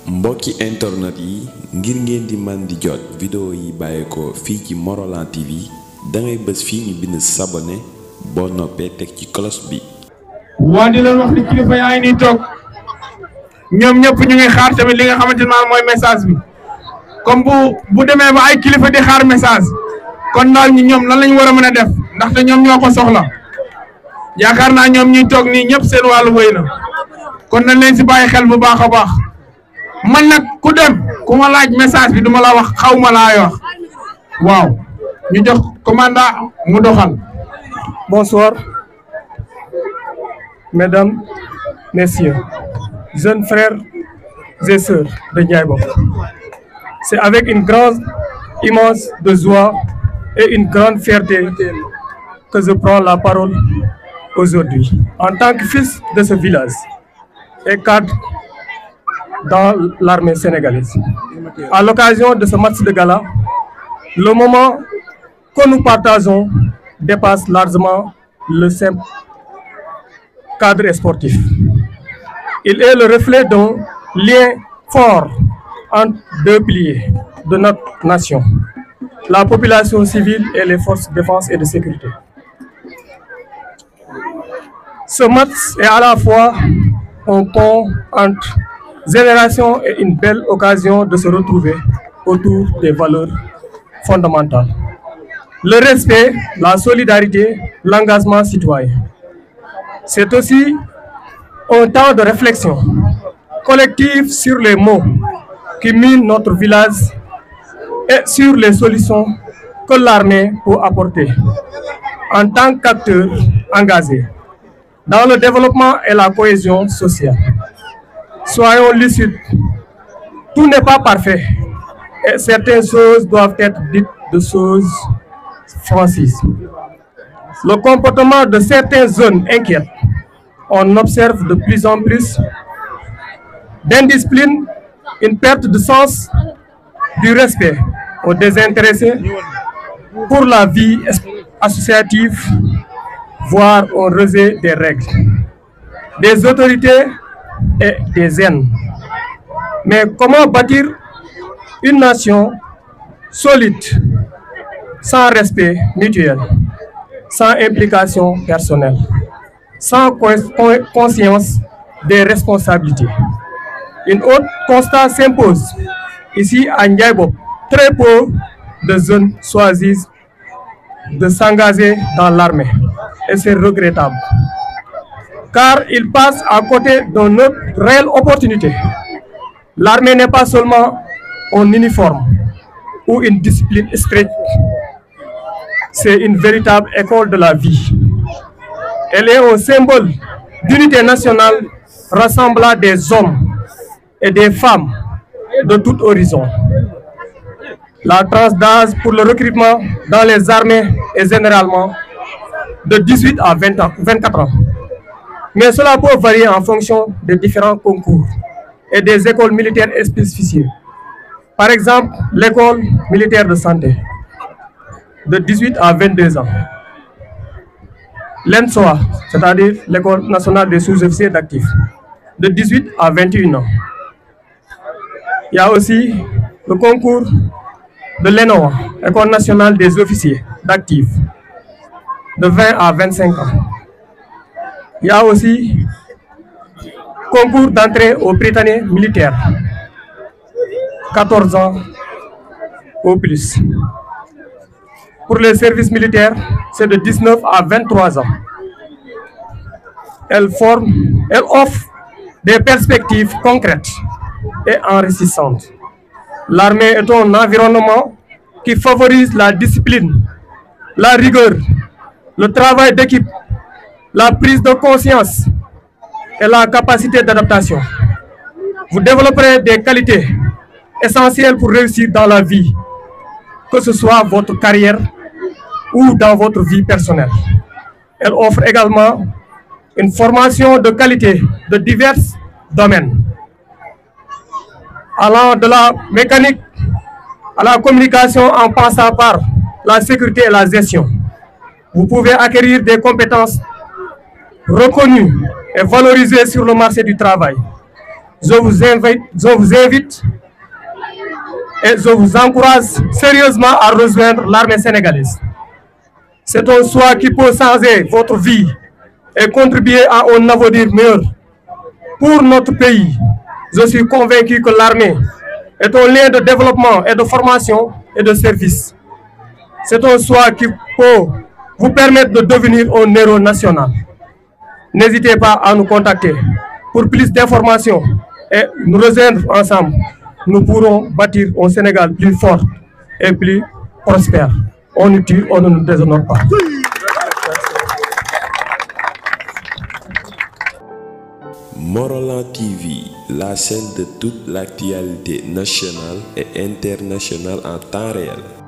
mbokki internet yi ngir ngeen di man di jot vidéo yi bàyyeekoo fii ci Morolan TV dangay bës fii ñu bind s'abonné boo noppee teg ci cloche bi. waa di leen wax ni kilifa yaa ngi nii toog ñoom ñëpp ñu ngi xaar tamit li nga xamante ne mooy message bi comme bu demee ba ay kilifa di xaar message kon daal ñi ñoom lan lañ war a mën a def ndaxte ñoom ñoo ko soxla yaakaar naa ñoom ñuy toog nii ñëpp seen wàllu wëy na kon nañ leen si bàyyi xel bu baax a baax. man nag ku dem ku ma laaj message bi duma la wax xaw ma laay wax waaw ñu jox commandant mu doxal. Bonsoir, mesdames, messieurs, jeunes frères et sœurs de Ndiaye Bop. C'est avec une grande, immense de joie et une grande fierté que je prends la parole aujourd'hui. En tant que fils de ce village et cadre dans l'armée sénégalaise. À l'occasion de ce match de gala, le moment que nous partageons dépasse largement le simple cadre sportif. Il est le reflet d'un lien fort entre deux piliers de notre nation, la population civile et les forces de défense et de sécurité. Ce match est à la fois un pont entre génération est une belle occasion de se retrouver autour des valeurs fondamentales. Le respect, la solidarité, l'engagement citoyen. C'est aussi un temps de réflexion collective sur les maux qui minent notre village et sur les solutions que l'armée peut apporter en tant qu'acteur engagé dans le développement et la cohésion sociale. Soyons lucides, tout n'est pas parfait et certaines choses doivent être dites de choses francises. Le comportement de certaines zones inquiète. On observe de plus en plus d'indiscipline, une perte de sens du respect aux désintéressés pour la vie associative, voire un rejet des règles, des autorités et des haines. Mais comment bâtir une nation solide, sans respect mutuel, sans implication personnelle, sans conscience des responsabilités? Un autre constat s'impose. Ici à Ndiaye Bop, très peu de jeunes choisissent de s'engager dans l'armée et c'est regrettable. Car ils passent à côté d'une autre réelle opportunité. L'armée n'est pas seulement un uniforme ou une discipline stricte, c'est une véritable école de la vie. Elle est un symbole d'unité nationale rassemblant des hommes et des femmes de tout horizon. La tranche d'âge pour le recrutement dans les armées est généralement de 18 à 24 ans. Mais cela peut varier en fonction des différents concours et des écoles militaires spécifiées. Par exemple, l'école militaire de santé, de 18 à 22 ans. L'ENSOA, c'est-à-dire l'école nationale des sous-officiers d'actifs, de 18 à 21 ans. Il y a aussi le concours de l'ENOA, école nationale des officiers d'actifs, de 20 à 25 ans. Il y a aussi concours d'entrée au Britannique militaire, 14 ans au plus. Pour les services militaires, c'est de 19 à 23 ans. Elle offre des perspectives concrètes et enrichissantes. L'armée est un environnement qui favorise la discipline, la rigueur, le travail d'équipe, la prise de conscience et la capacité d'adaptation. Vous développerez des qualités essentielles pour réussir dans la vie, que ce soit votre carrière ou dans votre vie personnelle. Elle offre également une formation de qualité de divers domaines, allant de la mécanique à la communication en passant par la sécurité et la gestion. Vous pouvez acquérir des compétences reconnues et valorisées sur le marché du travail. je vous invite et je vous encourage sérieusement à rejoindre l'armée sénégalaise. C'est un choix qui peut changer votre vie et contribuer à un avenir meilleur pour notre pays. Je suis convaincu que l'armée est un lien de développement et de formation et de service. C'est un choix qui peut vous permettre de devenir un héros national. N'hésitez pas à nous contacter pour plus d'informations et nous rejoindre ensemble. Nous pourrons bâtir un Sénégal plus fort et plus prospère. On nous tue, on ne nous déshonore pas. Morolan TV, la chaîne de toute l'actualité nationale et internationale en temps réel.